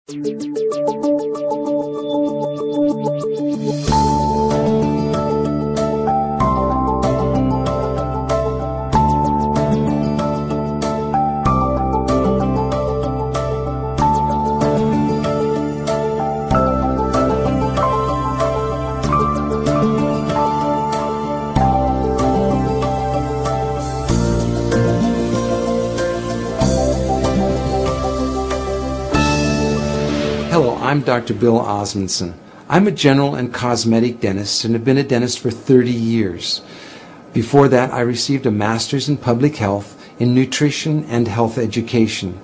Hello, I'm Dr. Bill Osmondson. I'm a general and cosmetic dentist and have been a dentist for 30 years. Before that, I received a master's in public health in nutrition and health education.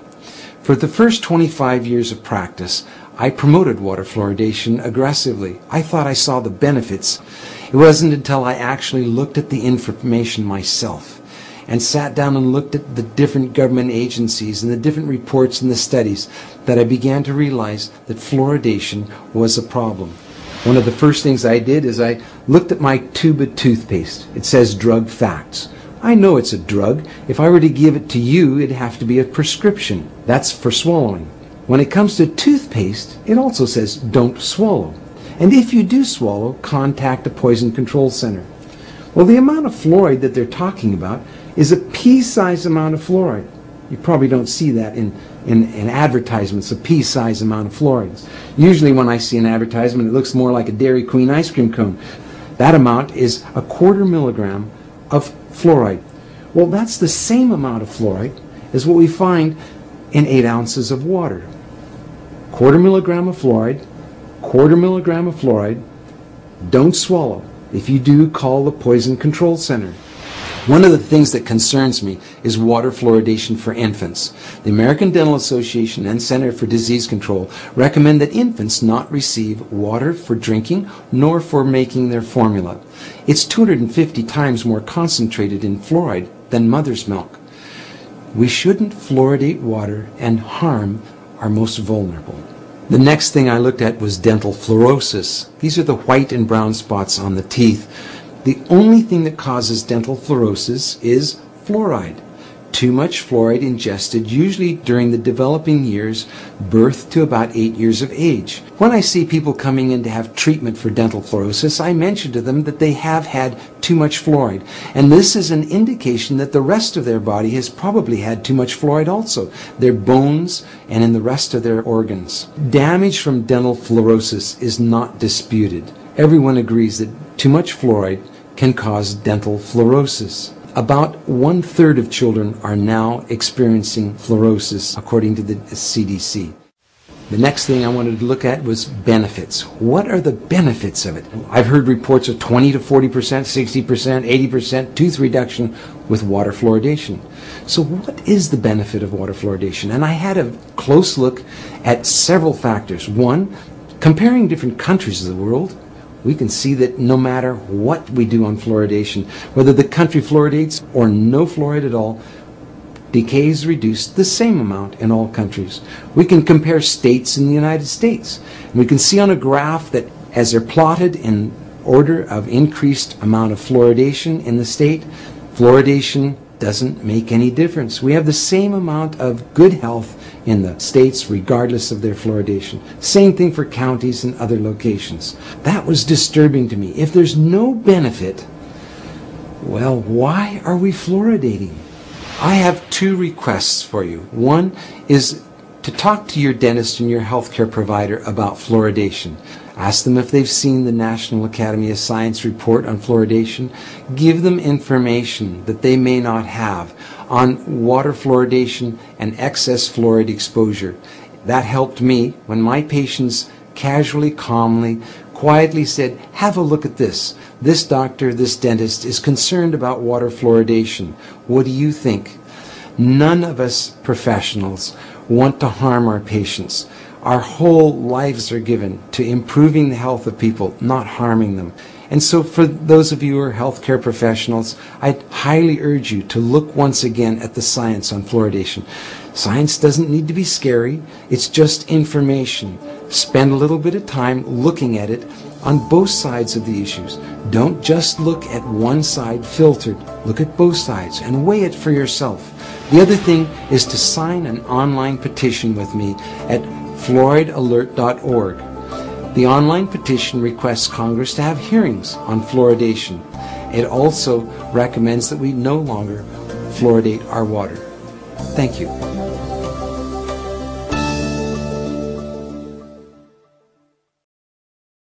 For the first 25 years of practice, I promoted water fluoridation aggressively. I thought I saw the benefits. It wasn't until I actually looked at the information myself and sat down and looked at the different government agencies and the different reports and the studies that I began to realize that fluoridation was a problem. One of the first things I did is I looked at my tube of toothpaste. It says drug facts. I know it's a drug. If I were to give it to you, it'd have to be a prescription. That's for swallowing. When it comes to toothpaste, it also says don't swallow. And if you do swallow, contact a poison control center. Well, the amount of fluoride that they're talking about is a pea-sized amount of fluoride. You probably don't see that in advertisements, a pea-sized amount of fluoride. Usually when I see an advertisement, it looks more like a Dairy Queen ice cream cone. That amount is 1/4 milligram of fluoride. Well, that's the same amount of fluoride as what we find in 8 ounces of water. 1/4 milligram of fluoride, 1/4 milligram of fluoride. Don't swallow. If you do, call the Poison Control Center. One of the things that concerns me is water fluoridation for infants. The American Dental Association and Center for Disease Control recommend that infants not receive water for drinking nor for making their formula. It's 250 times more concentrated in fluoride than mother's milk. We shouldn't fluoridate water and harm our most vulnerable. The next thing I looked at was dental fluorosis. These are the white and brown spots on the teeth. The only thing that causes dental fluorosis is fluoride. Too much fluoride ingested, usually during the developing years, birth to about 8 years of age. When I see people coming in to have treatment for dental fluorosis, I mention to them that they have had too much fluoride. And this is an indication that the rest of their body has probably had too much fluoride also, their bones and in the rest of their organs. Damage from dental fluorosis is not disputed. Everyone agrees that too much fluoride can cause dental fluorosis. About 1/3 of children are now experiencing fluorosis, according to the CDC. The next thing I wanted to look at was benefits. What are the benefits of it? I've heard reports of 20 to 40%, 60%, 80% tooth reduction with water fluoridation. So what is the benefit of water fluoridation? And I had a close look at several factors. One, comparing different countries of the world, we can see that no matter what we do on fluoridation, whether the country fluoridates or no fluoride at all, decay is reduced the same amount in all countries. We can compare states in the United States. And we can see on a graph that as they're plotted in order of increased amount of fluoridation in the state, fluoridation doesn't make any difference. We have the same amount of good health in the states regardless of their fluoridation. Same thing for counties and other locations. That was disturbing to me. If there's no benefit, well, why are we fluoridating? I have 2 requests for you. One is to talk to your dentist and your healthcare provider about fluoridation. Ask them if they've seen the National Academy of Science report on fluoridation. Give them information that they may not have on water fluoridation and excess fluoride exposure. That helped me when my patients casually, calmly, quietly said, have a look at this. This doctor, this dentist is concerned about water fluoridation. What do you think? None of us professionals want to harm our patients. Our whole lives are given to improving the health of people, not harming them. And so for those of you who are healthcare professionals, I'd highly urge you to look once again at the science on fluoridation. Science doesn't need to be scary. It's just information. Spend a little bit of time looking at it on both sides of the issues. Don't just look at one side filtered. Look at both sides and weigh it for yourself. The other thing is to sign an online petition with me at FLUORIDEALERT.org. The online petition requests Congress to have hearings on fluoridation. It also recommends that we no longer fluoridate our water. Thank you.